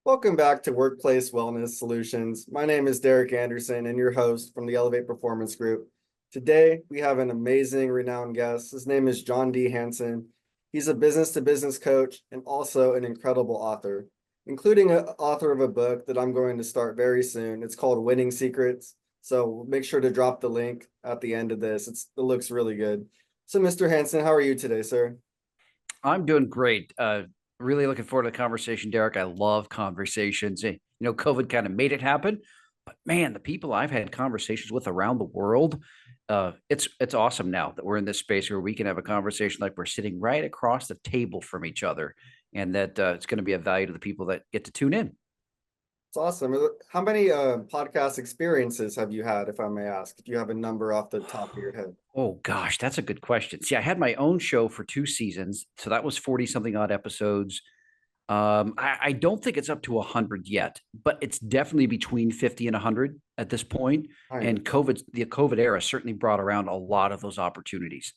Welcome back to Workplace Wellness Solutions. My name is Derek Anderson and your host from the Elevate Performance Group. Today, we have an amazing, renowned guest. His name is John D. Hanson. He's a business-to-business coach and also an incredible author, including an author of a book that I'm going to start very soon. It's called Winning Secrets. So make sure to drop the link at the end of this. It looks really good. So, Mr. Hanson, how are you today, sir? I'm doing great. Really looking forward to the conversation, Derek. I love conversations. COVID kind of made it happen, but man, the people I've had conversations with around the world, it's awesome now that we're in this space where we can have a conversation like we're sitting right across the table from each other, and that it's going to be of value to the people that get to tune in. It's awesome. How many podcast experiences have you had, if I may ask? If you have a number off the top of your head. Oh gosh, that's a good question. See, I had my own show for 2 seasons, so that was 40 something odd episodes. I don't think it's up to 100 yet, but it's definitely between 50 and 100 at this point. Nice. And the COVID era certainly brought around a lot of those opportunities.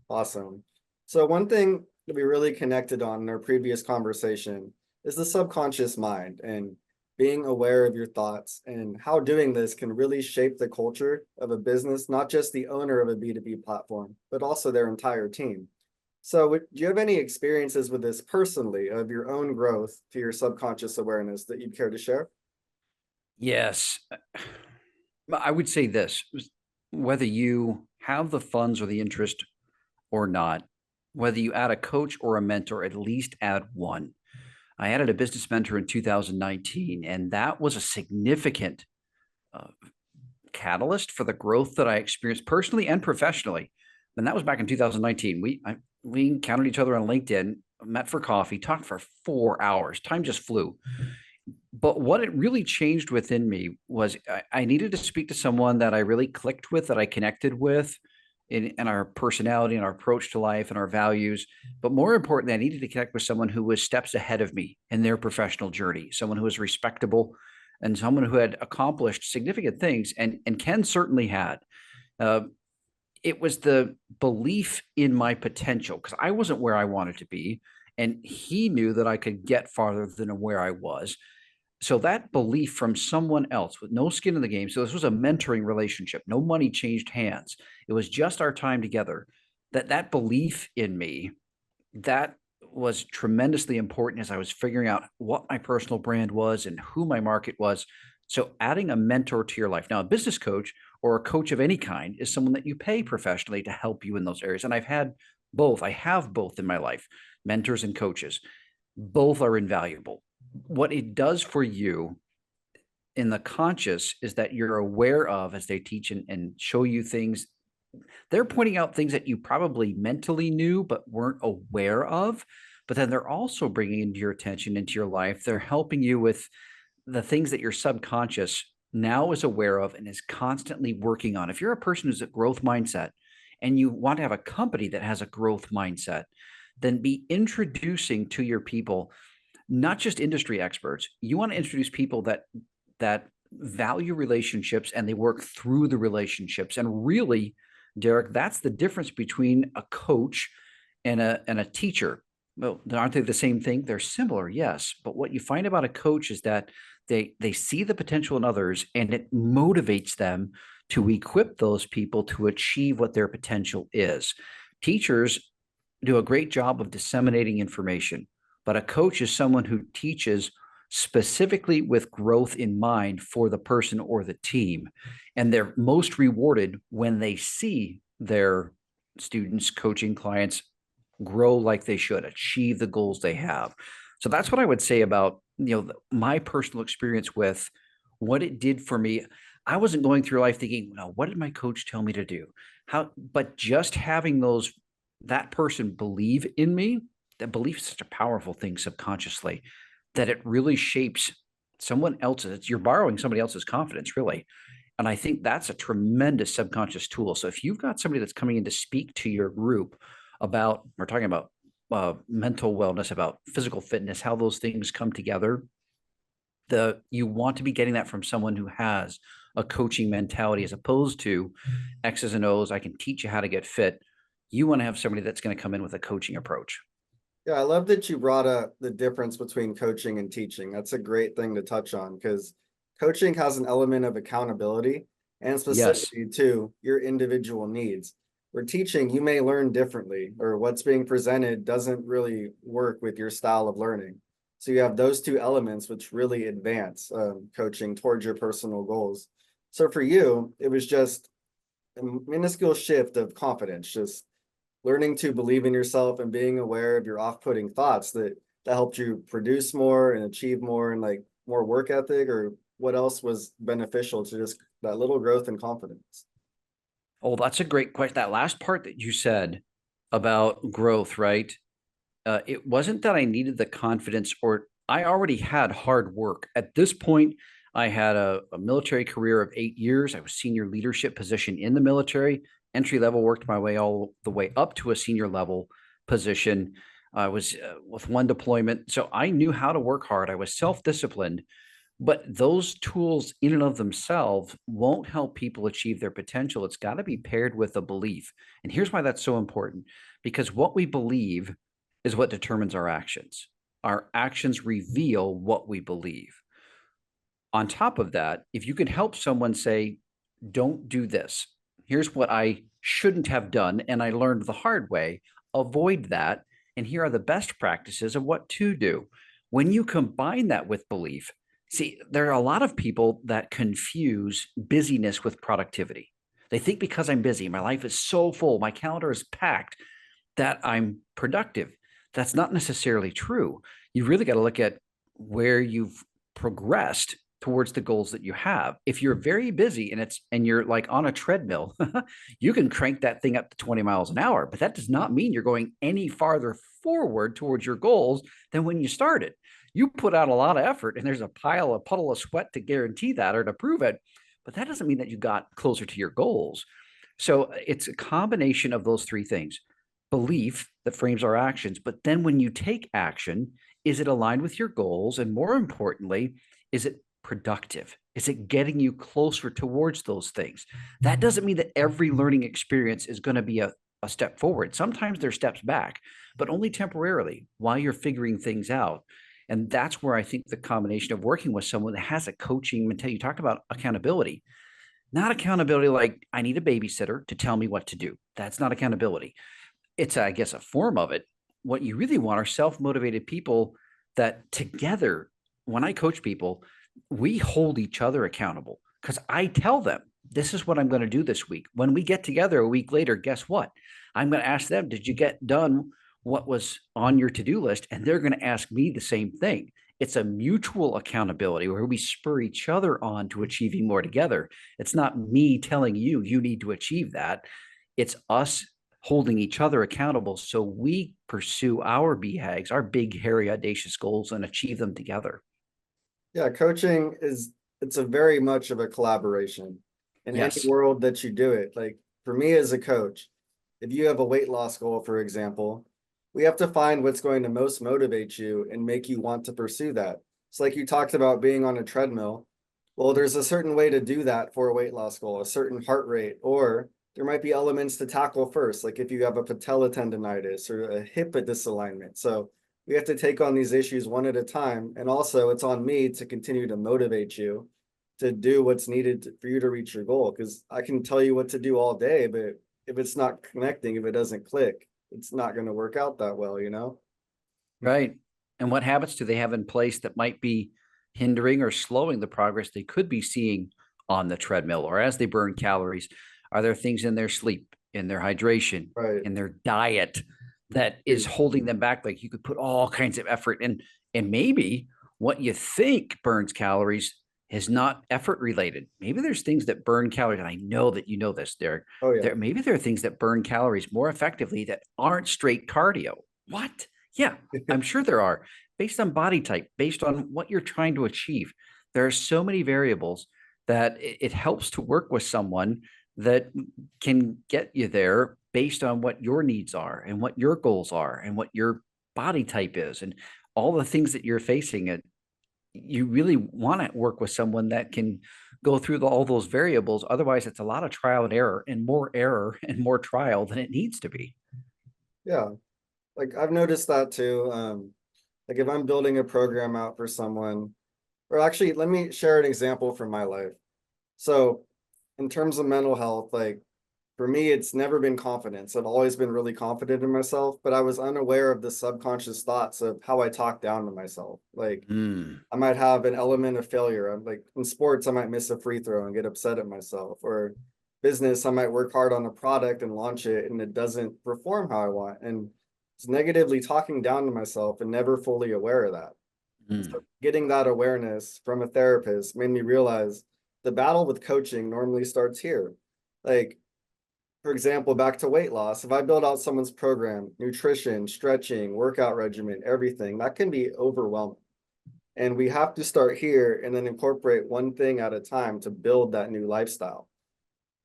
Awesome. So one thing that we really connected on in our previous conversation is the subconscious mind and being aware of your thoughts and how doing this can really shape the culture of a business, not just the owner of a B2B platform, but also their entire team. So do you have any experiences with this personally of your own growth to your subconscious awareness that you'd care to share? Yes. I would say this, whether you have the funds or the interest or not, whether you add a coach or a mentor, at least add one. I added a business mentor in 2019, and that was a significant uh, catalyst for the growth that I experienced personally and professionally. And that was back in 2019. We encountered each other on LinkedIn, met for coffee, talked for 4 hours. Time just flew. But what it really changed within me was I needed to speak to someone that I really clicked with, that I connected with in our personality and our approach to life and our values. But more importantly, I needed to connect with someone who was steps ahead of me in their professional journey, someone who was respectable and someone who had accomplished significant things, and Ken certainly had. Uh, it was the belief in my potential because I wasn't where I wanted to be. And he knew that I could get farther than where I was. So that belief from someone else with no skin in the game. So this was a mentoring relationship. No money changed hands. It was just our time together. That belief in me, that was tremendously important as I was figuring out what my personal brand was and who my market was. So adding a mentor to your life. Now, a business coach or a coach of any kind is someone that you pay professionally to help you in those areas. And I've had both. I have both in my life, mentors and coaches. Both are invaluable. What it does for you in the conscious is that you're aware of as they teach and show you things. They're pointing out things that you probably mentally knew but weren't aware of. But then they're also bringing into your attention, into your life. They're helping you with the things that your subconscious now is aware of and is constantly working on. If you're a person who's a growth mindset and you want to have a company that has a growth mindset, then be introducing to your people not just industry experts. You want to introduce people that value relationships and they work through the relationships. And really, Derek, that's the difference between a coach and a teacher. Well, aren't they the same thing? They're similar, yes. But what you find about a coach is that they see the potential in others and it motivates them to equip those people to achieve what their potential is. Teachers do a great job of disseminating information, but a coach is someone who teaches specifically with growth in mind for the person or the team. And they're most rewarded when they see their students, coaching clients grow like they should, achieve the goals they have. So that's what I would say about, my personal experience with what it did for me. I wasn't going through life thinking, no, what did my coach tell me to do? But just having that person believe in me, that belief is such a powerful thing subconsciously that it really shapes someone else's. You're borrowing somebody else's confidence, really. And I think that's a tremendous subconscious tool. So if you've got somebody that's coming in to speak to your group about, we're talking about mental wellness, about physical fitness, how those things come together, you want to be getting that from someone who has a coaching mentality as opposed to X's and O's. I can teach you how to get fit. You want to have somebody that's going to come in with a coaching approach. Yeah, I love that you brought up the difference between coaching and teaching. That's a great thing to touch on because coaching has an element of accountability and Yes. specificity to your individual needs. Where teaching, you may learn differently, or what's being presented doesn't really work with your style of learning. So you have those two elements which really advance coaching towards your personal goals. So for you, it was just a minuscule shift of confidence, just learning to believe in yourself and being aware of your off-putting thoughts that helped you produce more and achieve more and like more work ethic, or what else was beneficial to just that little growth and confidence? Oh, that's a great question. That last part that you said about growth, right? It wasn't that I needed the confidence, or I already had hard work. At this point, I had a military career of 8 years. I was senior leadership position in the military, entry level, worked my way all the way up to a senior level position. I was with one deployment. So I knew how to work hard. I was self disciplined. But those tools in and of themselves won't help people achieve their potential. It's got to be paired with a belief. And here's why that's so important, because what we believe is what determines our actions. Our actions reveal what we believe. On top of that, if you can help someone say, don't do this, here's what I shouldn't have done, and I learned the hard way, avoid that. And here are the best practices of what to do. When you combine that with belief, see, there are a lot of people that confuse busyness with productivity. They think because I'm busy, my life is so full, my calendar is packed, that I'm productive. That's not necessarily true. You really got to look at where you've progressed towards the goals that you have. If you're very busy and you're like on a treadmill, you can crank that thing up to 20 miles an hour, but that does not mean you're going any farther forward towards your goals than when you started. You put out a lot of effort and there's a puddle of sweat to guarantee that or to prove it, but that doesn't mean that you got closer to your goals. So it's a combination of those three things: belief that frames our actions. But then when you take action, is it aligned with your goals? And more importantly, is it productive? Is it getting you closer towards those things? That doesn't mean that every learning experience is going to be a step forward. Sometimes they're steps back, but only temporarily while you're figuring things out. And that's where I think the combination of working with someone that has a coaching mentality, you talk about accountability, not accountability like I need a babysitter to tell me what to do. That's not accountability. It's, I guess, a form of it. What you really want are self-motivated people that together, when I coach people, we hold each other accountable because I tell them, this is what I'm going to do this week. When we get together a week later, guess what? I'm going to ask them, did you get done what was on your to-do list? And they're going to ask me the same thing. It's a mutual accountability where we spur each other on to achieving more together. It's not me telling you, you need to achieve that. It's us holding each other accountable so we pursue our BHAGs, our big, hairy, audacious goals, and achieve them together. Yeah, coaching is it's a very much of a collaboration in any Yes. world that you do it. Like for me as a coach, if you have a weight loss goal, for example, we have to find what's going to most motivate you and make you want to pursue that. It's like you talked about being on a treadmill. Well, there's a certain way to do that for a weight loss goal, a certain heart rate, or there might be elements to tackle first, like if you have a patella tendonitis or a hip disalignment. So we have to take on these issues one at a time. And also, it's on me to continue to motivate you to do what's needed for you to reach your goal. Because I can tell you what to do all day, but if it's not connecting, if it doesn't click, it's not going to work out that well, you know? Right. And what habits do they have in place that might be hindering or slowing the progress they could be seeing on the treadmill or as they burn calories? Are there things in their sleep, in their hydration, Right. in their diet that is holding them back? Like you could put all kinds of effort in, and maybe what you think burns calories is not effort related. Maybe there's things that burn calories. And I know that you know this, Derek. Oh, yeah. Maybe there are things that burn calories more effectively that aren't straight cardio. What? Yeah, I'm sure there are, based on body type, based on what you're trying to achieve. There are so many variables that it helps to work with someone that can get you there based on what your needs are and what your goals are and what your body type is and all the things that you're facing. It You really want to work with someone that can go through all those variables. Otherwise, it's a lot of trial and error and more trial than it needs to be. Yeah. like I've noticed that too. Like if I'm building a program out for someone, or actually, let me share an example from my life. So, in terms of mental health, like for me, it's never been confidence. I've always been really confident in myself, but I was unaware of the subconscious thoughts of how I talk down to myself. Like Mm, I might have an element of failure. I'm like in sports, I might miss a free throw and get upset at myself. Or business, I might work hard on a product and launch it and it doesn't perform how I want. And it's negatively talking down to myself and never fully aware of that. So mm. getting that awareness from a therapist made me realize the battle with coaching normally starts here. Like, for example, back to weight loss, if I build out someone's program, nutrition, stretching, workout regimen, everything, that can be overwhelming. And we have to start here and then incorporate one thing at a time to build that new lifestyle.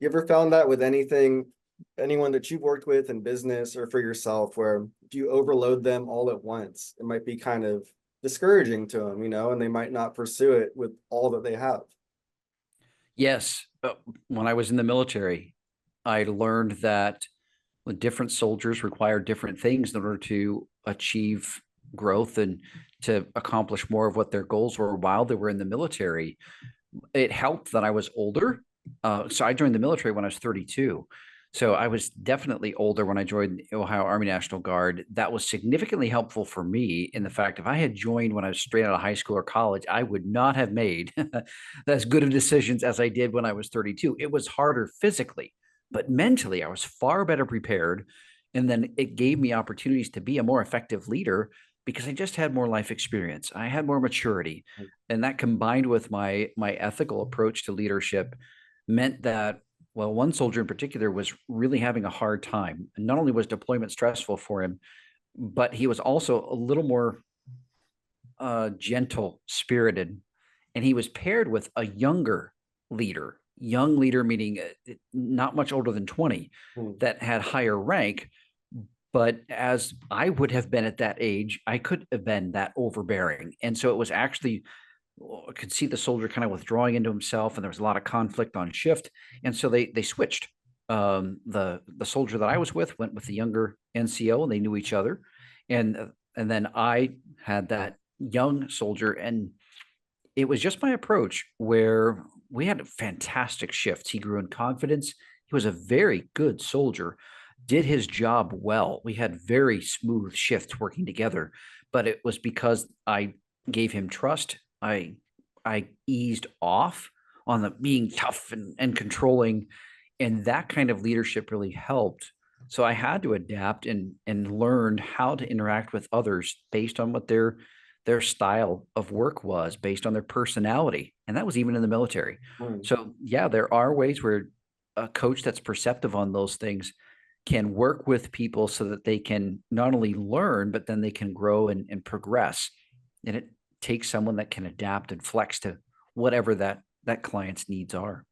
You ever found that with anyone that you've worked with in business or for yourself, where if you overload them all at once, it might be kind of discouraging to them, and they might not pursue it with all that they have. Yes. When I was in the military, I learned that the different soldiers require different things in order to achieve growth and to accomplish more of what their goals were while they were in the military. It helped that I was older. So I joined the military when I was 32. So I was definitely older when I joined the Ohio Army National Guard. That was significantly helpful for me in the fact if I had joined when I was straight out of high school or college, I would not have made as good of decisions as I did when I was 32. It was harder physically, but mentally, I was far better prepared. And then it gave me opportunities to be a more effective leader because I just had more life experience. I had more maturity, and that combined with my ethical approach to leadership meant that, well, one soldier in particular was really having a hard time. And not only was deployment stressful for him, but he was also a little more gentle spirited, and he was paired with a younger leader, young leader meaning not much older than 20, Hmm. that had higher rank. But as I would have been at that age, I could have been that overbearing. And so it was actually, I could see the soldier kind of withdrawing into himself, and there was a lot of conflict on shift. And so they switched. The soldier that I was with went with the younger NCO, and they knew each other. And then I had that young soldier, and it was just my approach where we had fantastic shifts. He grew in confidence. He was a very good soldier, did his job well. We had very smooth shifts working together, but it was because I gave him trust. I eased off on the being tough and controlling, and that kind of leadership really helped. So I had to adapt and learn how to interact with others based on what their style of work was, based on their personality. And that was even in the military. Hmm. So yeah, there are ways where a coach that's perceptive on those things can work with people so that they can not only learn, but then they can grow and progress. And it takes someone that can adapt and flex to whatever that client's needs are.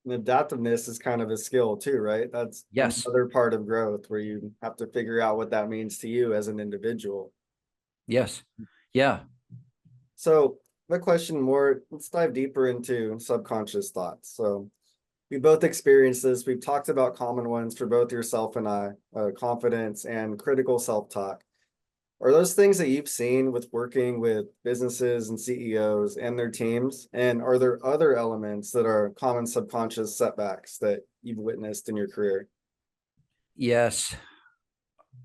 And adaptiveness is kind of a skill too, right? That's Yes. another part of growth where you have to figure out what that means to you as an individual. Yes. Yeah. So, my question more, let's dive deeper into subconscious thoughts. So, we both experienced this. We've talked about common ones for both yourself and I, confidence and critical self-talk. Are those things that you've seen with working with businesses and CEOs and their teams? And are there other elements that are common subconscious setbacks that you've witnessed in your career? Yes.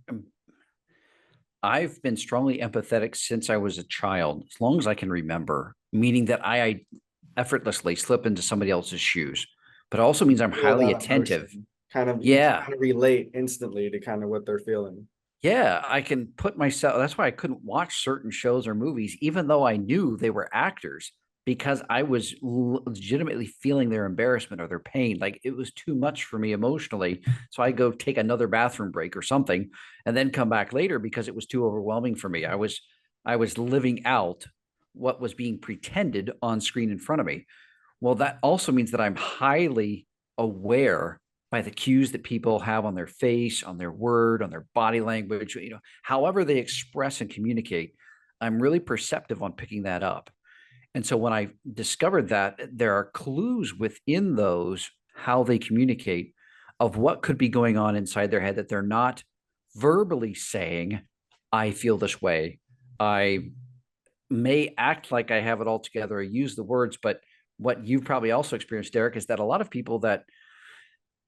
Um, I've been strongly empathetic since I was a child, as long as I can remember, meaning that I effortlessly slip into somebody else's shoes, but it also means I'm Feel highly that attentive. emotion. Kind of, you can Yeah. kind of relate instantly to kind of what they're feeling. Yeah, I can put myself, that's why I couldn't watch certain shows or movies, even though I knew they were actors, because I was legitimately feeling their embarrassment or their pain. Like it was too much for me emotionally. So I go take another bathroom break or something and then come back later because it was too overwhelming for me. I was living out what was being pretended on screen in front of me. Well, that also means that I'm highly aware by the cues that people have on their face, on their word, on their body language, however they express and communicate. I'm really perceptive on picking that up. And so when I discovered that there are clues within those, how they communicate, of what could be going on inside their head that they're not verbally saying, I feel this way. I may act like I have it all together or use the words, but what you've probably also experienced, Derek, is that a lot of people that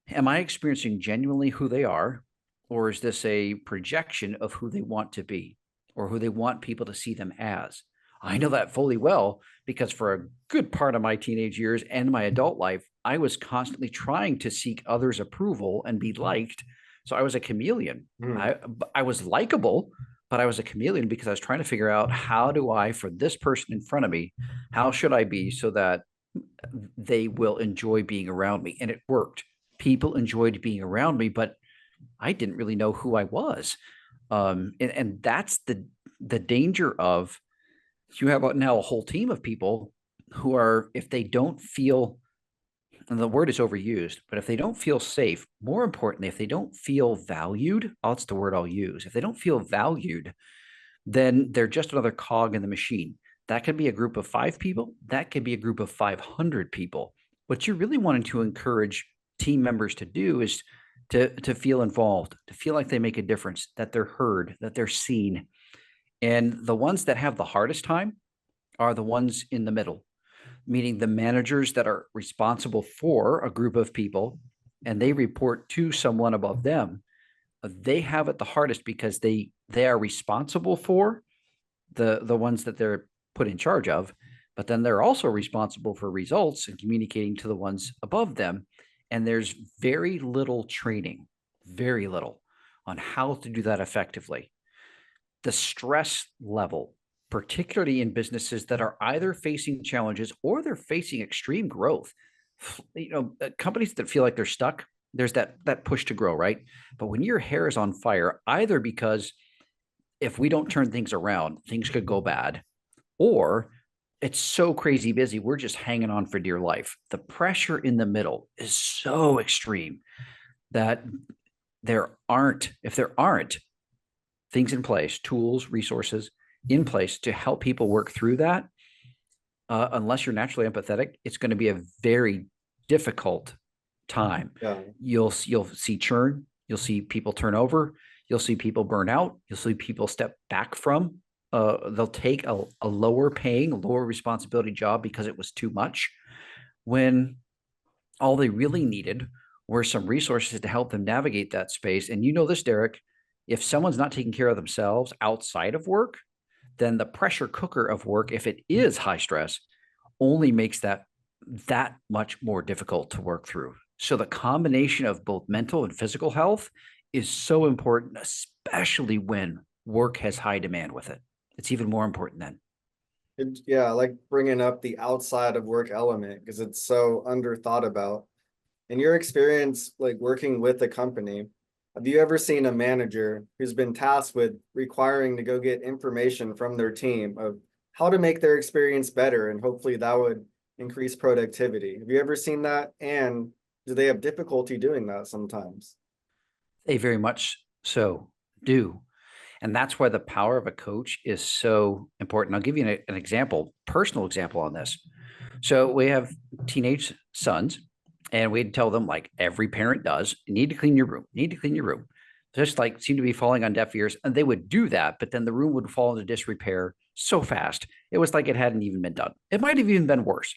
am I experiencing genuinely who they are, or is this a projection of who they want to be or who they want people to see them as? I know that fully well because for a good part of my teenage years and my adult life, I was constantly trying to seek others' approval and be liked. So I was a chameleon. Hmm. I was likable, but I was a chameleon because I was trying to figure out how do I, for this person in front of me, how should I be so that they will enjoy being around me? And it worked. People enjoyed being around me, but I didn't really know who I was. And that's the danger of you have now a whole team of people who are, if they don't feel, and the word is overused, but if they don't feel safe, more importantly, if they don't feel valued, that's the word I'll use. If they don't feel valued, then they're just another cog in the machine. That could be a group of 5 people. That could be a group of 500 people. What you're really wanting to encourage team members to do is to feel involved, to feel like they make a difference, that they're heard, that they're seen. And the ones that have the hardest time are the ones in the middle, meaning the managers that are responsible for a group of people and they report to someone above them. They have it the hardest because they are responsible for the ones that they're put in charge of, but then they're also responsible for results and communicating to the ones above them. And there's very little training, very little on how to do that effectively. The stress level, particularly in businesses that are either facing challenges or they're facing extreme growth. Companies that feel like they're stuck, there's that push to grow, right? But when your hair is on fire, either because if we don't turn things around, things could go bad, or it's so crazy busy, we're just hanging on for dear life. The pressure in the middle is so extreme that if there aren't things in place, tools, resources in place to help people work through that, unless you're naturally empathetic, it's going to be a very difficult time. Yeah. You'll see churn, you'll see people turn over, you'll see people burn out, you'll see people step back from. They'll take a lower paying, lower responsibility job because it was too much, when all they really needed were some resources to help them navigate that space. And you know this, Derek, if someone's not taking care of themselves outside of work, then the pressure cooker of work, if it is high stress, only makes that much more difficult to work through. So the combination of both mental and physical health is so important, especially when work has high demand with it. It's even more important then. Yeah, I like bringing up the outside of work element because it's so under thought about. In your experience, like working with a company, have you ever seen a manager who's been tasked with requiring to go get information from their team of how to make their experience better, and hopefully that would increase productivity? Have you ever seen that? And do they have difficulty doing that sometimes? They very much so do. And that's why the power of a coach is so important. I'll give you an example, personal example on this. So we have teenage sons, and we'd tell them, like every parent does, you need to clean your room, you need to clean your room. Just like seemed to be falling on deaf ears. And they would do that, but then the room would fall into disrepair so fast. It was like it hadn't even been done. It might have even been worse.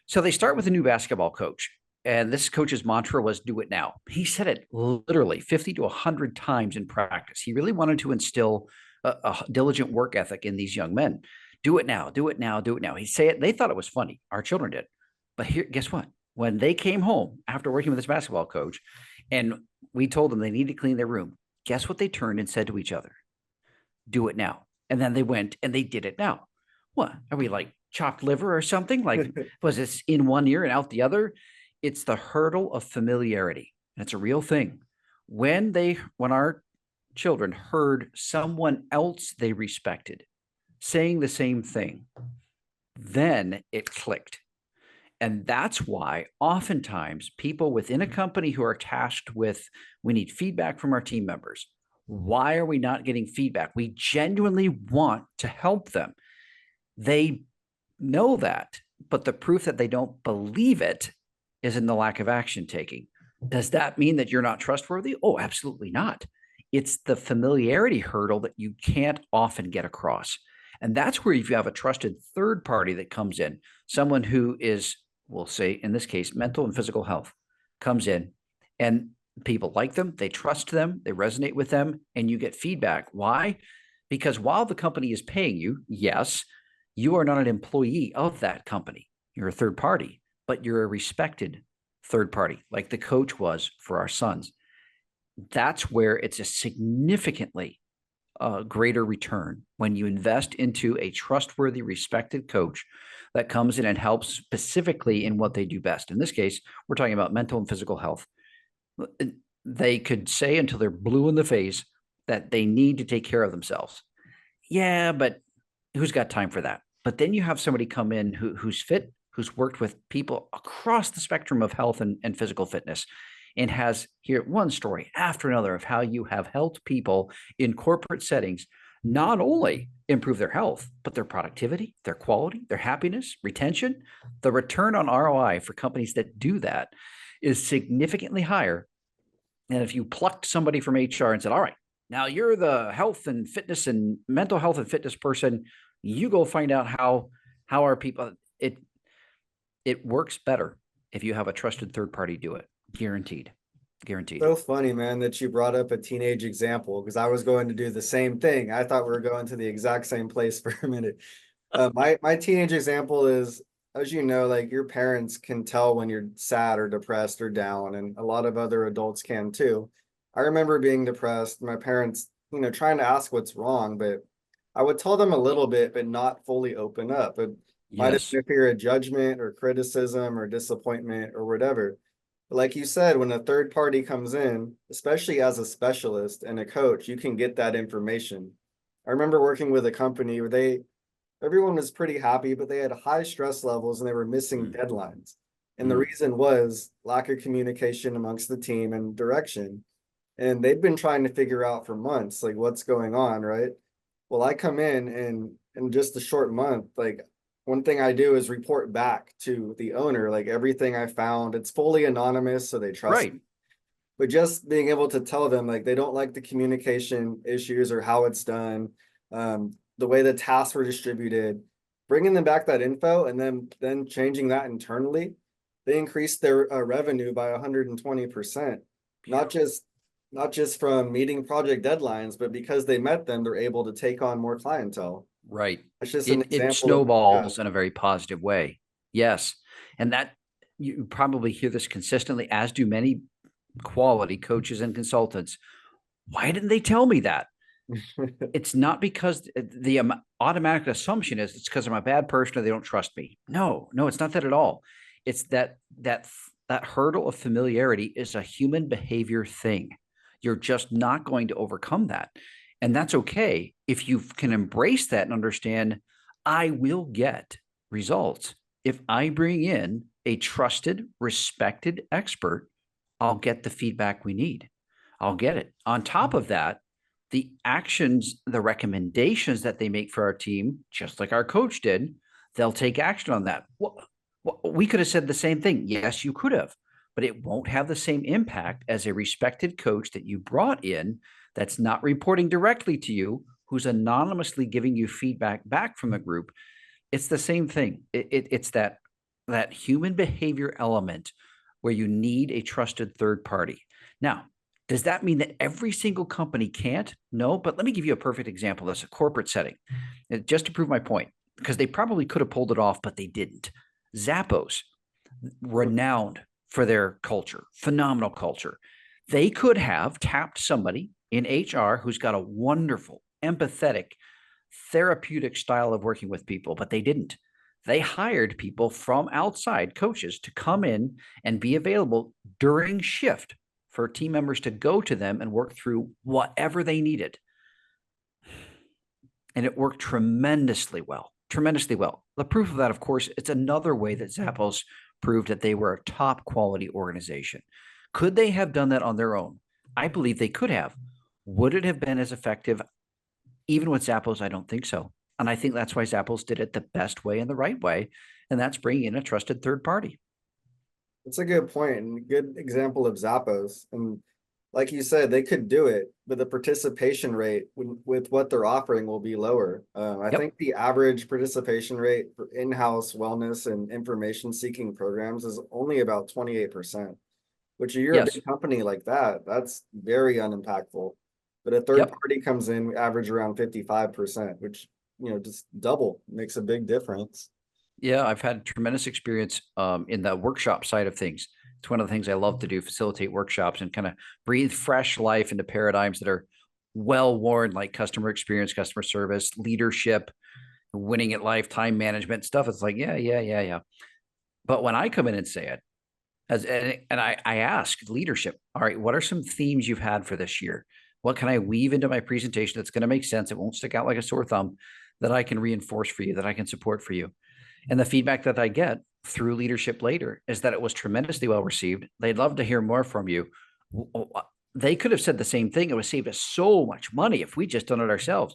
So they start with a new basketball coach. And this coach's mantra was do it now. He said it literally 50 to 100 times in practice. He really wanted to instill a diligent work ethic in these young men. Do it now, do it now, do it now. He'd say it. They thought it was funny. Our children did. But here, guess what? When they came home after working with this basketball coach and we told them they need to clean their room, guess what they turned and said to each other? Do it now. And then they went and they did it now. What? Are we like chopped liver or something? Like, was this in one ear and out the other? It's the hurdle of familiarity. And it's a real thing. When our children heard someone else they respected saying the same thing, then it clicked. And that's why oftentimes people within a company who are tasked with, we need feedback from our team members. Why are we not getting feedback? We genuinely want to help them. They know that, but the proof that they don't believe it is in the lack of action taking. Does that mean that you're not trustworthy? Oh, absolutely not. It's the familiarity hurdle that you can't often get across. And that's where if you have a trusted third party that comes in, someone who is, we'll say in this case, mental and physical health, comes in and people like them, they trust them, they resonate with them, and you get feedback. Why? Because while the company is paying you, yes, you are not an employee of that company. You're a third party, but you're a respected third party, like the coach was for our sons. That's where it's a significantly greater return when you invest into a trustworthy, respected coach that comes in and helps specifically in what they do best. In this case, we're talking about mental and physical health. They could say until they're blue in the face that they need to take care of themselves. Yeah, but who's got time for that? But then you have somebody come in who's fit, who's worked with people across the spectrum of health and physical fitness, and has here one story after another of how you have helped people in corporate settings not only improve their health, but their productivity, their quality, their happiness, retention. The return on ROI for companies that do that is significantly higher. And if you plucked somebody from HR and said, all right, now you're the health and fitness and mental health and fitness person, you go find out how our people, it works better if you have a trusted third party do it. Guaranteed. So funny, man, that you brought up a teenage example, because I was going to do the same thing. I thought we were going to the exact same place for a minute. My teenage example is, as you know, like your parents can tell when you're sad or depressed or down, and a lot of other adults can too. I remember being depressed, my parents, trying to ask what's wrong, but I would tell them a little bit, but not fully open up. It might have Yes. been a fear of judgment or criticism or disappointment or whatever. Like you said, when a third party comes in, especially as a specialist and a coach, you can get that information. I remember working with a company where everyone was pretty happy, but they had high stress levels and they were missing deadlines. And the reason was lack of communication amongst the team and direction. And they'd been trying to figure out for months, like what's going on, right? Well, I come in and just a short month, like one thing I do is report back to the owner, like everything I found. It's fully anonymous, so they trust Right. me. But just being able to tell them like they don't like the communication issues or how it's done, the way the tasks were distributed, bringing them back that info and then changing that internally, they increased their revenue by 120%. Not just not just from meeting project deadlines, but because they met them, they're able to take on more clientele. Right. It's just an It example of, yeah. snowballs in a very positive way. Yes. And that you probably hear this consistently, as do many quality coaches and consultants. Why didn't they tell me that? It's not because the automatic assumption is it's because I'm a bad person or they don't trust me. No, it's not that at all. It's that hurdle of familiarity is a human behavior thing. You're just not going to overcome that. And that's okay if you can embrace that and understand I will get results. If I bring in a trusted, respected expert, I'll get the feedback we need. I'll get it. On top of that, the actions, the recommendations that they make for our team, just like our coach did, they'll take action on that. Well, we could have said the same thing. Yes, you could have, but it won't have the same impact as a respected coach that you brought in that's not reporting directly to you, who's anonymously giving you feedback back from the group. It's the same thing. It's that human behavior element where you need a trusted third party. Now, does that mean that every single company can't? No, but let me give you a perfect example. That's a corporate setting, just to prove my point, because they probably could have pulled it off, but they didn't. Zappos, renowned for their culture, phenomenal culture. They could have tapped somebody in HR who's got a wonderful, empathetic, therapeutic style of working with people, but they didn't. They hired people from outside coaches to come in and be available during shift for team members to go to them and work through whatever they needed. And it worked tremendously well, tremendously well. The proof of that, of course, it's another way that Zappos proved that they were a top quality organization. Could they have done that on their own? I believe they could have. Would it have been as effective? Even with Zappos, I don't think so. And I think that's why Zappos did it the best way and the right way. And that's bringing in a trusted third party. It's a good point and good example of Zappos. And like you said, they could do it, but the participation rate with what they're offering will be lower. I Yep. think the average participation rate for in-house wellness and information seeking programs is only about 28%, which if you're a Yes. big company like that, that's very unimpactful. But a third Yep. party comes in, average around 55%, which, just double makes a big difference. Yeah, I've had tremendous experience in the workshop side of things. It's one of the things I love to do, facilitate workshops and kind of breathe fresh life into paradigms that are well worn, like customer experience, customer service, leadership, winning at life, time management stuff. It's like, yeah, yeah, yeah, yeah. But when I come in and say it, I ask leadership, all right, what are some themes you've had for this year? What can I weave into my presentation that's going to make sense? It won't stick out like a sore thumb, that I can reinforce for you, that I can support for you. And the feedback that I get through leadership later is that it was tremendously well received. They'd love to hear more from you. They could have said the same thing. It would save us so much money if we just done it ourselves,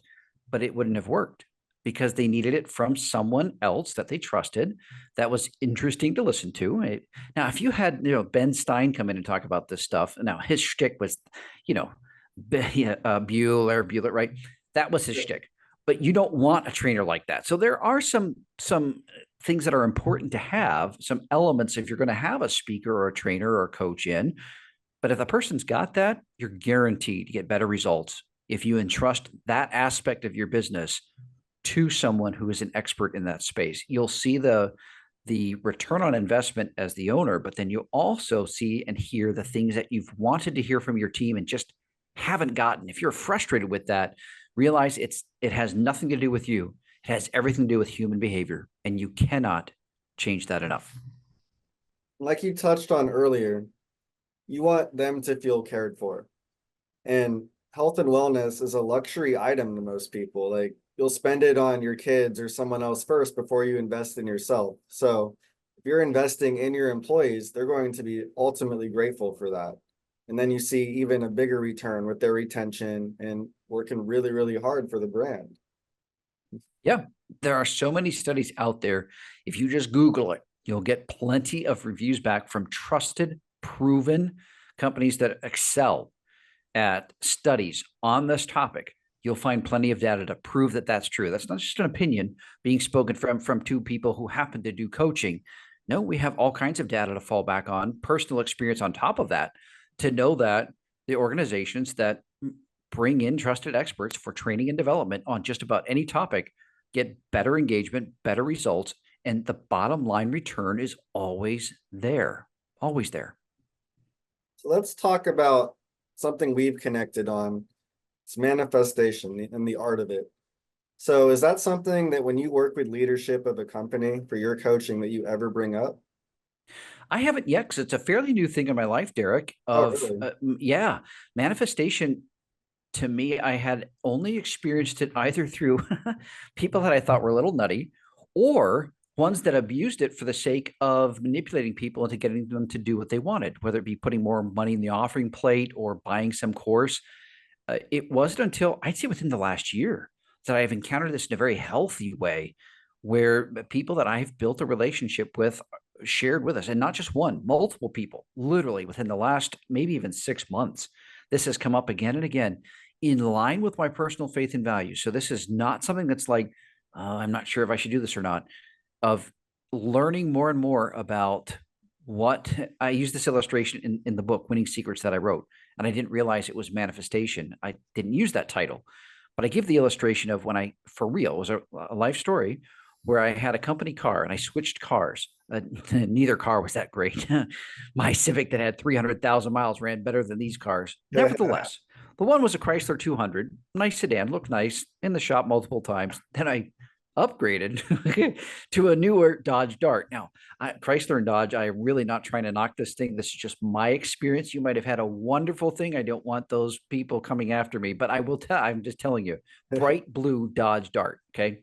but it wouldn't have worked because they needed it from someone else that they trusted, that was interesting to listen to. Now, if you had, Ben Stein come in and talk about this stuff, now his shtick was, you know, Bueller, right? That was his shtick. But you don't want a trainer like that. So there are some things that are important to have, some elements if you're going to have a speaker or a trainer or a coach in. But if the person's got that, you're guaranteed to get better results if you entrust that aspect of your business to someone who is an expert in that space. You'll see the return on investment as the owner, but then you also see and hear the things that you've wanted to hear from your team and just haven't gotten. If you're frustrated with that, realize it has nothing to do with you. It has everything to do with human behavior, and you cannot change that enough. Like you touched on earlier, you want them to feel cared for. And health and wellness is a luxury item to most people. Like you'll spend it on your kids or someone else first before you invest in yourself. So if you're investing in your employees, they're going to be ultimately grateful for that. And then you see even a bigger return with their retention and working really, really hard for the brand. Yeah, there are so many studies out there. If you just Google it, you'll get plenty of reviews back from trusted, proven companies that excel at studies on this topic. You'll find plenty of data to prove that that's true. That's not just an opinion being spoken from two people who happen to do coaching. No, we have all kinds of data to fall back on, personal experience on top of that, to know that the organizations that bring in trusted experts for training and development on just about any topic get better engagement, better results, and the bottom line return is always there, always there. So let's talk about something we've connected on. It's manifestation and the art of it. So is that something that when you work with leadership of a company for your coaching that you ever bring up? I haven't yet because it's a fairly new thing in my life, Derek. Oh, Of really? yeah, manifestation to me, I had only experienced it either through people that I thought were a little nutty, or ones that abused it for the sake of manipulating people into getting them to do what they wanted, whether it be putting more money in the offering plate or buying some course. It wasn't until I'd say within the last year that I've encountered this in a very healthy way, where people that I've built a relationship with shared with us, and not just one, multiple people, literally within the last maybe even 6 months. This has come up again and again in line with my personal faith and values. So this is not something that's like, I'm not sure if I should do this or not, of learning more and more about what I use this illustration in the book, Winning Secrets, that I wrote. And I didn't realize it was manifestation. I didn't use that title, but I give the illustration of when for real, it was a life story where I had a company car and I switched cars. Neither car was that great. My Civic that had 300,000 miles ran better than these cars. Nevertheless, the one was a Chrysler 200, nice sedan, looked nice in the shop multiple times. Then I upgraded to a newer Dodge Dart. Now, Chrysler and Dodge, I'm really not trying to knock this thing. This is just my experience. You might have had a wonderful thing. I don't want those people coming after me, but I'm just telling you, bright blue Dodge Dart. Okay.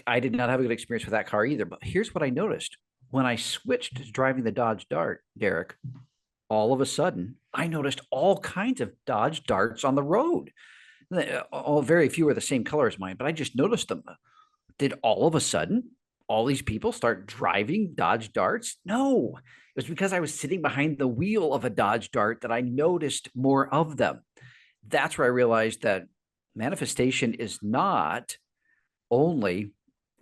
I did not have a good experience with that car either. But here's what I noticed when I switched to driving the Dodge Dart, Derek, all of a sudden, I noticed all kinds of Dodge Darts on the road. All very few are the same color as mine, but I just noticed them. Did all of a sudden all these people start driving Dodge Darts? No, it was because I was sitting behind the wheel of a Dodge Dart that I noticed more of them. That's where I realized that manifestation is not only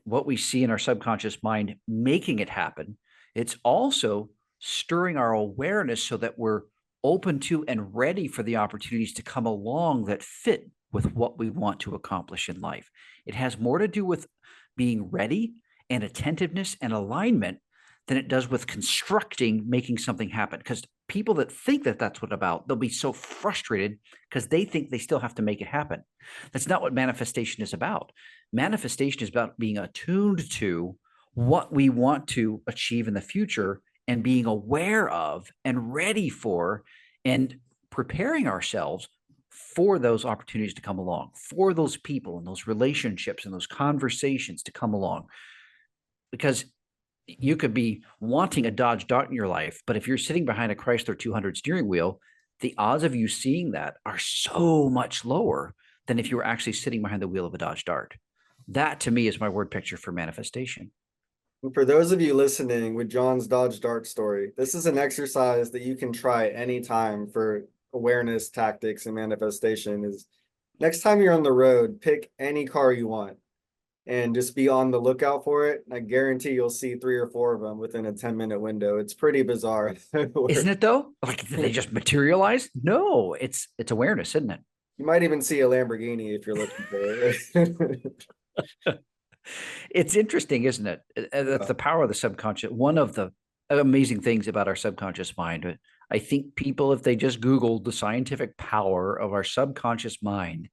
what we see in our subconscious mind making it happen, it's also stirring our awareness so that we're open to and ready for the opportunities to come along that fit with what we want to accomplish in life. It has more to do with being ready and attentiveness and alignment than it does with constructing making something happen. Because people that think that that's what about, they'll be so frustrated because they think they still have to make it happen. That's not what manifestation is about. Manifestation is about being attuned to what we want to achieve in the future and being aware of and ready for and preparing ourselves for those opportunities to come along, for those people and those relationships and those conversations to come along. Because you could be wanting a Dodge Dart in your life, but if you're sitting behind a Chrysler 200 steering wheel, the odds of you seeing that are so much lower than if you were actually sitting behind the wheel of a Dodge Dart. That to me is my word picture for manifestation. And for those of you listening with John's Dodge Dart story, this is an exercise that you can try anytime for awareness tactics and manifestation. Is next time you're on the road, pick any car you want and just be on the lookout for it. I guarantee you'll see 3 or 4 of them within a 10-minute window. It's pretty bizarre. Isn't it though? Like, did they just materialize? No, it's awareness, isn't it? You might even see a Lamborghini if you're looking for it. It's interesting, isn't it? That's the power of the subconscious. One of the amazing things about our subconscious mind. I think people, if they just Googled the scientific power of our subconscious mind,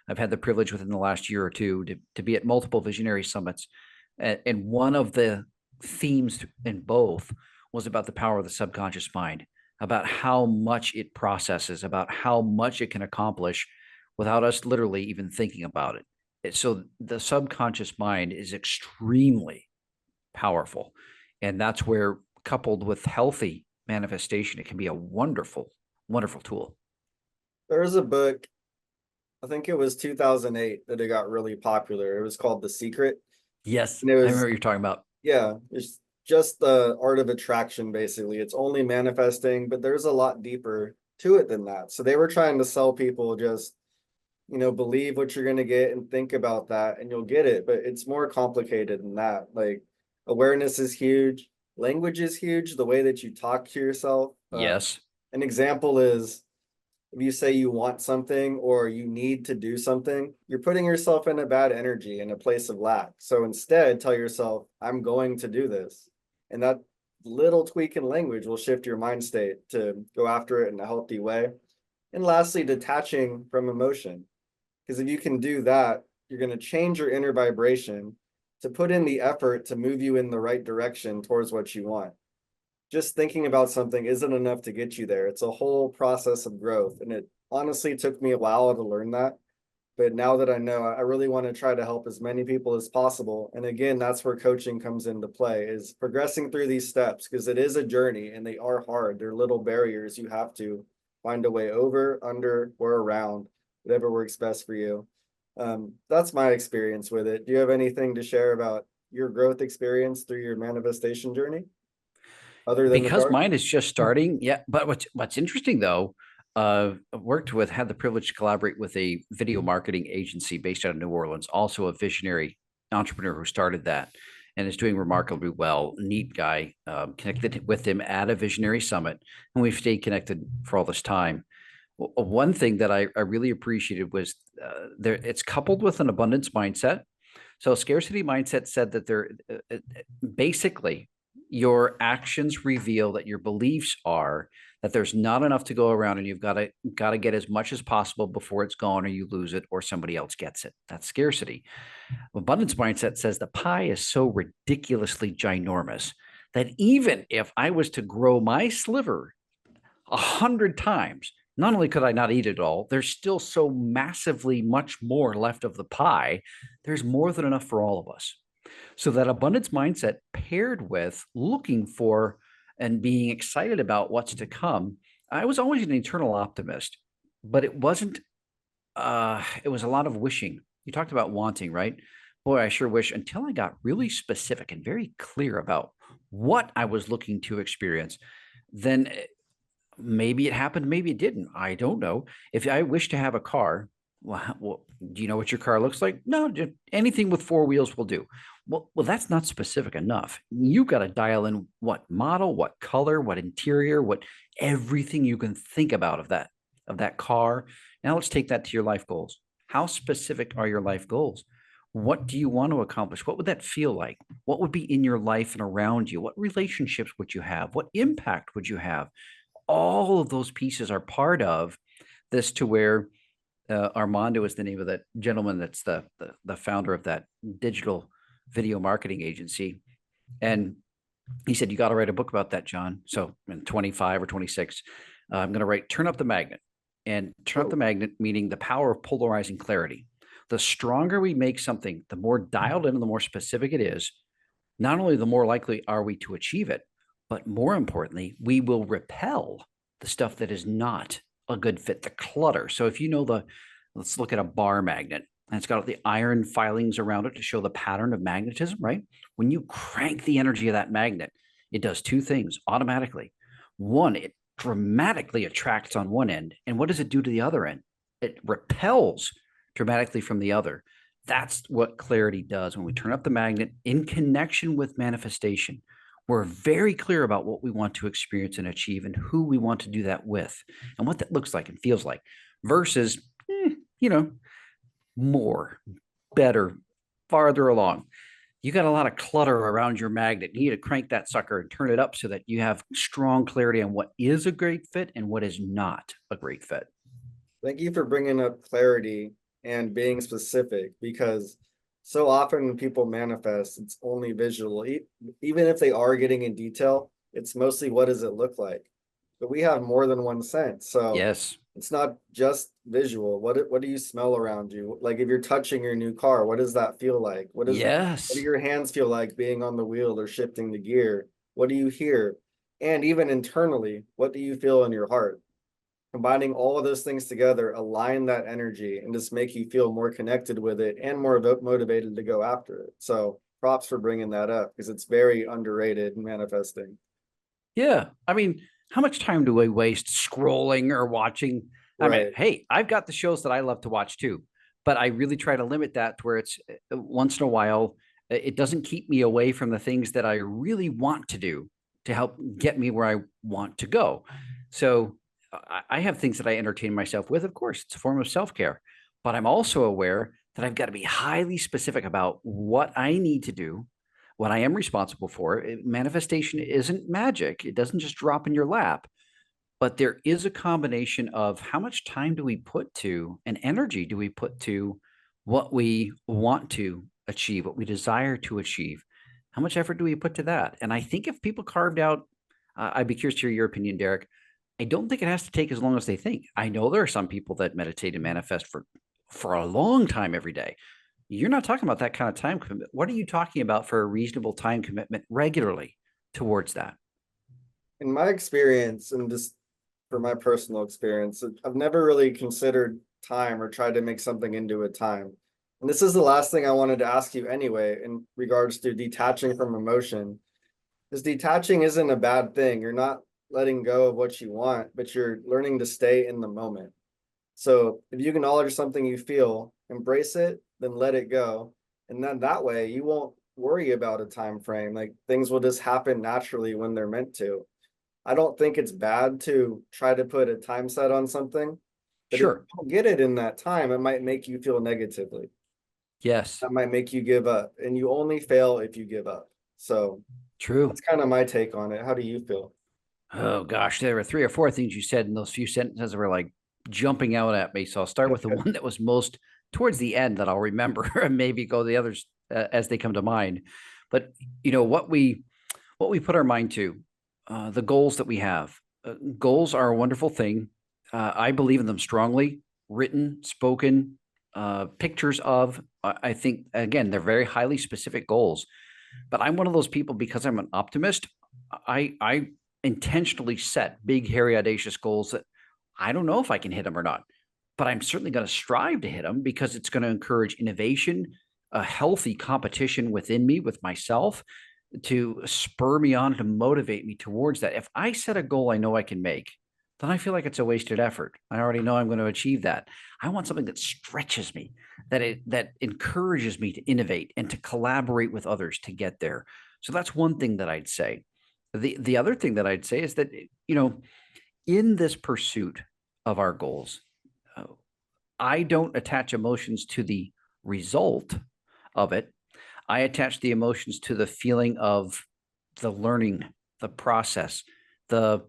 I've had the privilege within the last year or two to be at multiple visionary summits. And one of the themes in both was about the power of the subconscious mind, about how much it processes, about how much it can accomplish without us literally even thinking about it. So the subconscious mind is extremely powerful. And that's where, coupled with healthy manifestation, it can be a wonderful, wonderful tool. There's a book, I think it was 2008 that it got really popular. It was called The Secret. Yes, And it I was, remember what you're talking about. yeah, it's just the art of attraction, basically. It's only manifesting, but there's a lot deeper to it than that. So they were trying to sell people just, believe what you're going to get and think about that and you'll get it. But it's more complicated than that. Like awareness is huge. Language is huge. The way that you talk to yourself. Yes. An example is if you say you want something or you need to do something, you're putting yourself in a bad energy, in a place of lack. So instead, tell yourself, I'm going to do this. And that little tweak in language will shift your mind state to go after it in a healthy way. And lastly, detaching from emotion. Because if you can do that, you're going to change your inner vibration to put in the effort to move you in the right direction towards what you want. Just thinking about something isn't enough to get you there. It's a whole process of growth. And it honestly took me a while to learn that. But now that I know, I really want to try to help as many people as possible. And again, that's where coaching comes into play, is progressing through these steps, because it is a journey and they are hard. They're little barriers you have to find a way over, under, or around, whatever works best for you. That's my experience with it. Do you have anything to share about your growth experience through your manifestation journey? Other than the Because dark? mine is just starting. Yeah. But what's interesting though, had the privilege to collaborate with a video marketing agency based out of New Orleans, also a visionary entrepreneur who started that and is doing remarkably well. Neat guy. Connected with him at a visionary summit, and we've stayed connected for all this time. One thing that I really appreciated was it's coupled with an abundance mindset. So a scarcity mindset said that basically your actions reveal that your beliefs are that there's not enough to go around and you've got to get as much as possible before it's gone or you lose it or somebody else gets it. That's scarcity. Abundance mindset says the pie is so ridiculously ginormous that even if I was to grow my sliver 100 times, not only could I not eat it all, there's still so massively much more left of the pie. There's more than enough for all of us. So that abundance mindset paired with looking for and being excited about what's to come. I was always an eternal optimist, but it wasn't, it was a lot of wishing. You talked about wanting, right? boy, I sure wish until I got really specific and very clear about what I was looking to experience, then maybe it happened, maybe it didn't. I don't know. If I wish to have a car, well, do you know what your car looks like? No, just anything with four wheels will do. Well, that's not specific enough. You got to dial in what model, what color, what interior, what everything you can think about of that car. Now let's take that to your life goals. How specific are your life goals? What do you want to accomplish? What would that feel like? What would be in your life and around you? What relationships would you have? What impact would you have? All of those pieces are part of this, to where Armando is the name of that gentleman that's the founder of that digital video marketing agency. And he said, you got to write a book about that, John. So in 25 or 26, I'm going to write Turn Up the Magnet. And turn up the magnet, meaning the power of polarizing clarity. The stronger we make something, the more dialed in and the more specific it is, not only the more likely are we to achieve it, but more importantly, we will repel the stuff that is not a good fit, the clutter. So if you know let's look at a bar magnet, and it's got the iron filings around it to show the pattern of magnetism, right? When you crank the energy of that magnet, it does two things automatically. One, it dramatically attracts on one end. And what does it do to the other end? It repels dramatically from the other. That's what clarity does. When we turn up the magnet in connection with manifestation, we're very clear about what we want to experience and achieve and who we want to do that with and what that looks like and feels like versus, you know, more, better, farther along. You got a lot of clutter around your magnet. You need to crank that sucker and turn it up so that you have strong clarity on what is a great fit and what is not a great fit. Thank you for bringing up clarity and being specific, because so often when people manifest, it's only visual. Even if they are getting in detail, it's mostly what does it look like? But we have more than one sense. So Yes. it's not just visual. What do you smell around you? Like if you're touching your new car, what does that feel like? What do Yes. your hands feel like being on the wheel or shifting the gear? What do you hear? And even internally, what do you feel in your heart? Combining all of those things together, align that energy and just make you feel more connected with it and more motivated to go after it. So props for bringing that up, because it's very underrated in manifesting. Yeah. I mean, how much time do we waste scrolling or watching? I mean, Right. hey, I've got the shows that I love to watch too, but I really try to limit that to where it's once in a while, it doesn't keep me away from the things that I really want to do to help get me where I want to go. So I have things that I entertain myself with. Of course, it's a form of self care, but I'm also aware that I've got to be highly specific about what I need to do, what I am responsible for. Manifestation isn't magic. It doesn't just drop in your lap, but there is a combination of how much time do we put to and energy do we put to what we want to achieve, what we desire to achieve. How much effort do we put to that? And I think if people carved out, I'd be curious to hear your opinion, Derek. I don't think it has to take as long as they think. I know there are some people that meditate and manifest for a long time every day. You're not talking about that kind of time commitment. What are you talking about for a reasonable time commitment regularly towards that? In my experience, and just for my personal experience, I've never really considered time or tried to make something into a time. And this is the last thing I wanted to ask you anyway, in regards to detaching from emotion. Because detaching isn't a bad thing. You're not letting go of what you want, but you're learning to stay in the moment. So if you acknowledge something you feel, embrace it, then let it go. And then that way you won't worry about a time frame. Like things will just happen naturally when they're meant to. I don't think it's bad to try to put a time set on something, but if you Sure. don't get it in that time, it might make you feel negatively. Yes. That might make you give up, and you only fail if you give up. So True. that's kind of my take on it. How do you feel? Oh gosh, there were three or four things you said in those few sentences that were like jumping out at me. So I'll start with the one that was most towards the end that I'll remember, and maybe go the others as they come to mind. But what we put our mind to, the goals that we have. Goals are a wonderful thing. I believe in them strongly. Written, spoken, pictures of. I think again they're very highly specific goals. But I'm one of those people because I'm an optimist. I intentionally set big, hairy, audacious goals that I don't know if I can hit them or not, but I'm certainly going to strive to hit them because it's going to encourage innovation, a healthy competition within me with myself to spur me on, to motivate me towards that. If I set a goal I know I can make, then I feel like it's a wasted effort. I already know I'm going to achieve that. I want something that stretches me, that encourages me to innovate and to collaborate with others to get there. So that's one thing that I'd say. The other thing that I'd say is that, in this pursuit of our goals, uh, I don't attach emotions to the result of it. I attach the emotions to the feeling of the learning, the process, the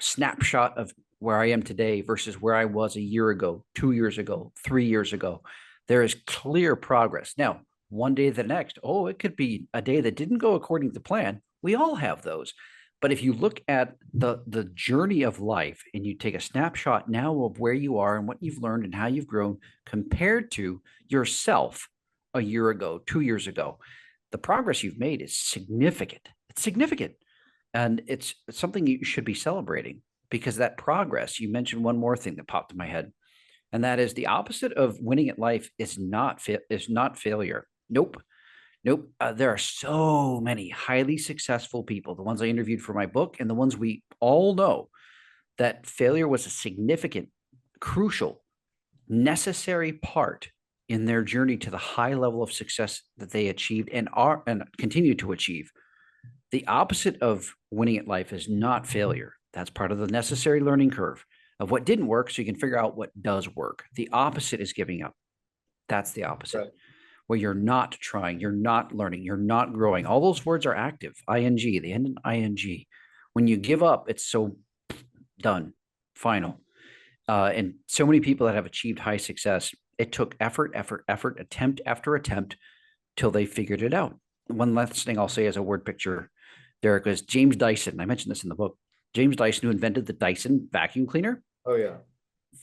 snapshot of where I am today versus where I was a year ago, 2 years ago, 3 years ago. There is clear progress. Now, one day to the next, it could be a day that didn't go according to plan. We all have those. But if you look at the journey of life and you take a snapshot now of where you are and what you've learned and how you've grown compared to yourself a year ago, 2 years ago, the progress you've made is significant. It's significant. And it's something you should be celebrating, because that progress, you mentioned one more thing that popped in my head, and that is the opposite of winning at life is not failure. Nope. Nope. There are so many highly successful people, the ones I interviewed for my book and the ones we all know, that failure was a significant, crucial, necessary part in their journey to the high level of success that they achieved and continue to achieve. The opposite of winning at life is not failure. That's part of the necessary learning curve of what didn't work so you can figure out what does work. The opposite is giving up. That's the opposite. Right. Where you're not trying, you're not learning, you're not growing. All those words are active. ING, they end in ING. When you give up, it's so done, final. And so many people that have achieved high success, it took effort, attempt after attempt till they figured it out. One last thing I'll say as a word picture, Derek, is James Dyson. I mentioned this in the book. James Dyson, who invented the Dyson vacuum cleaner. Oh, yeah.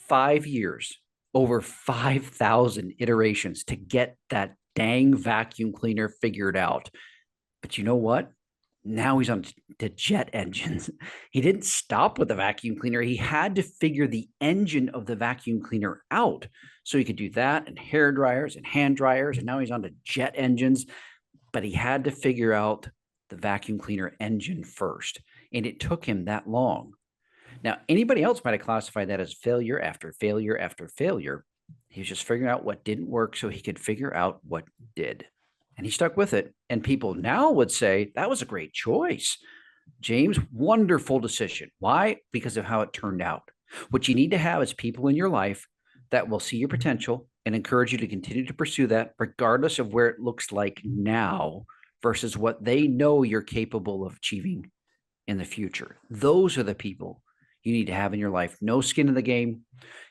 5 years, over 5,000 iterations to get that dang vacuum cleaner figured out. But you know what? Now he's on to jet engines. He didn't stop with the vacuum cleaner. He had to figure the engine of the vacuum cleaner out. So he could do that, and hair dryers and hand dryers. And now he's on to jet engines. But he had to figure out the vacuum cleaner engine first. And it took him that long. Now, anybody else might have classified that as failure after failure after failure. He was just figuring out what didn't work so he could figure out what did. And he stuck with it. And people now would say, that was a great choice. James, wonderful decision. Why? Because of how it turned out. What you need to have is people in your life that will see your potential and encourage you to continue to pursue that, regardless of where it looks like now versus what they know you're capable of achieving in the future. Those are the people you need to have in your life. No skin in the game.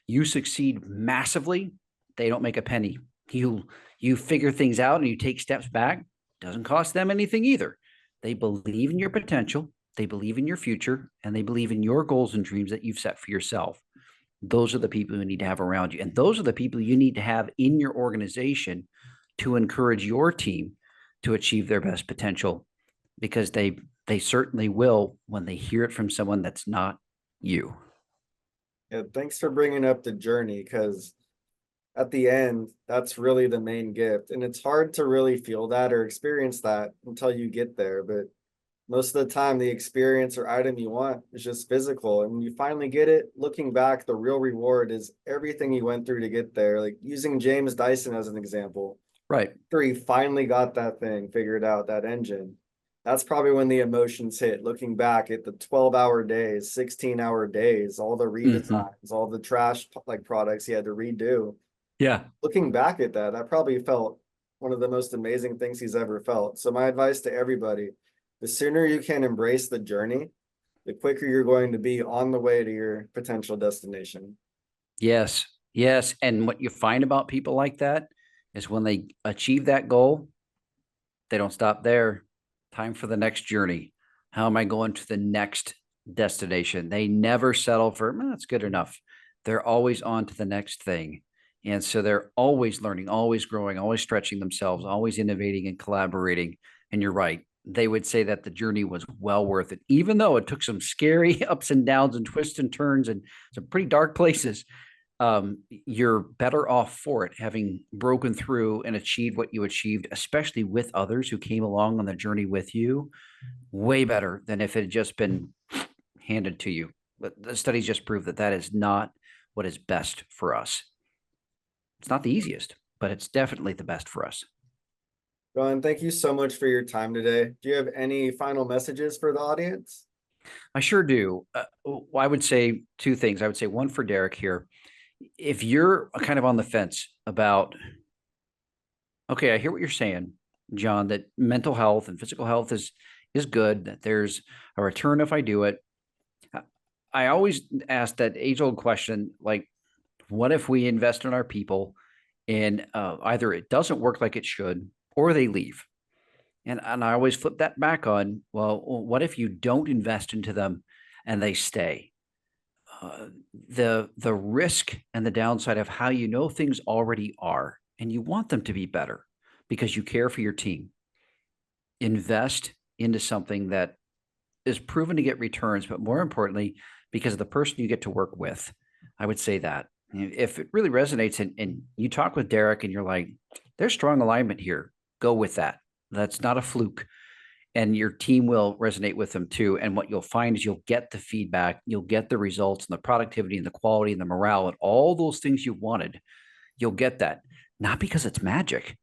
You succeed massively, they don't make a penny. You figure things out and you take steps back. Doesn't cost them anything either. They believe in your potential, they believe in your future, and they believe in your goals and dreams that you've set for yourself. Those are the people you need to have around you. And those are the people you need to have in your organization to encourage your team to achieve their best potential, because they certainly will when they hear it from someone that's not you. Yeah, thanks for bringing up the journey, because at the end, that's really the main gift. And it's hard to really feel that or experience that until you get there. But most of the time, the experience or item you want is just physical. And when you finally get it, looking back, the real reward is everything you went through to get there. Like using James Dyson as an example. Right. After he finally got that thing figured out, that engine, that's probably when the emotions hit, looking back at the 12-hour days, 16-hour days, all the redesigns, all the trash like products he had to redo. Yeah. Looking back at that, I probably felt one of the most amazing things he's ever felt. So my advice to everybody, the sooner you can embrace the journey, the quicker you're going to be on the way to your potential destination. Yes. Yes. And what you find about people like that is when they achieve that goal, they don't stop there. Time for the next journey. How am I going to the next destination? They never settle for, that's good enough. They're always on to the next thing. And so they're always learning, always growing, always stretching themselves, always innovating and collaborating. And you're right. They would say that the journey was well worth it, even though it took some scary ups and downs and twists and turns and some pretty dark places. you're better off for it, having broken through and achieved what you achieved, especially with others who came along on the journey with you, way better than if it had just been handed to you. But the studies just prove that that is not what is best for us. It's not the easiest, but it's definitely the best for us. John, thank you so much for your time today. Do you have any final messages for the audience? I sure do. I would say two things. I would say one for Derek here. If you're kind of on the fence about, okay, I hear what you're saying, John, that mental health and physical health is good, that there's a return if I do it. I always ask that age-old question, like, what if we invest in our people and either it doesn't work like it should or they leave? And I always flip that back on, well, what if you don't invest into them and they stay? Uh, the risk and the downside of how you know things already are, and you want them to be better because you care for your team. Invest into something that is proven to get returns, but more importantly, because of the person you get to work with. I would say that if it really resonates and you talk with Derek and you're like, there's strong alignment here, go with that. That's not a fluke. And your team will resonate with them too. And what you'll find is you'll get the feedback, you'll get the results and the productivity and the quality and the morale and all those things you wanted. You'll get that, not because it's magic,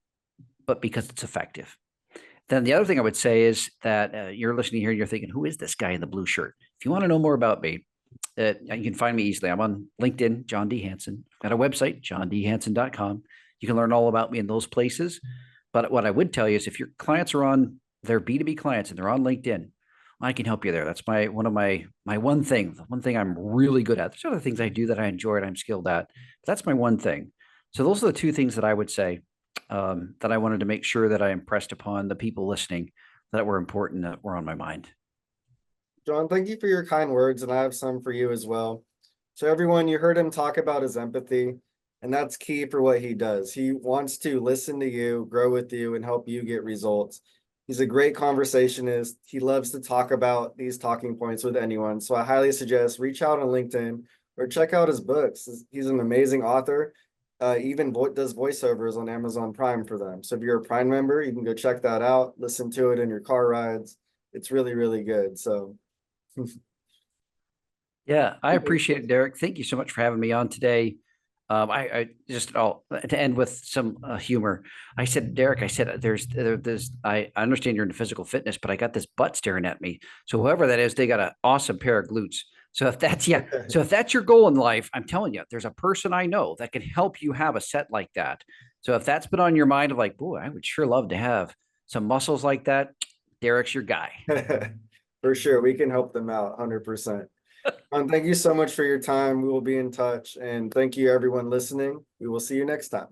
but because it's effective. Then the other thing I would say is that you're listening here and you're thinking, who is this guy in the blue shirt? If you want to know more about me, you can find me easily. I'm on LinkedIn, John D. Hanson. I've got a website, johndhanson.com. You can learn all about me in those places. But what I would tell you is if your clients are on their B2B clients and they're on LinkedIn, I can help you there. That's my one thing, the one thing I'm really good at. There's other things I do that I enjoy and I'm skilled at. But that's my one thing. So those are the two things that I would say that I wanted to make sure that I impressed upon the people listening that were important, that were on my mind. John, thank you for your kind words, and I have some for you as well. So everyone, you heard him talk about his empathy, and that's key for what he does. He wants to listen to you, grow with you, and help you get results. He's a great conversationist. He loves to talk about these talking points with anyone. So I highly suggest reach out on LinkedIn or check out his books. He's an amazing author. Even does voiceovers on Amazon Prime for them. So if you're a Prime member, you can go check that out, listen to it in your car rides. It's really, really good. So Yeah, I appreciate it, Derek. Thank you so much for having me on today. I just to end with some humor. I said, Derek, I said, there's I understand you're into physical fitness, but I got this butt staring at me. So whoever that is, they got an awesome pair of glutes. So if that's so if that's your goal in life, I'm telling you, there's a person I know that can help you have a set like that. So if that's been on your mind of like, boy, I would sure love to have some muscles like that, Derek's your guy. for sure, we can help them out 100%. Thank you so much for your time. We will be in touch. And thank you, everyone listening. We will see you next time.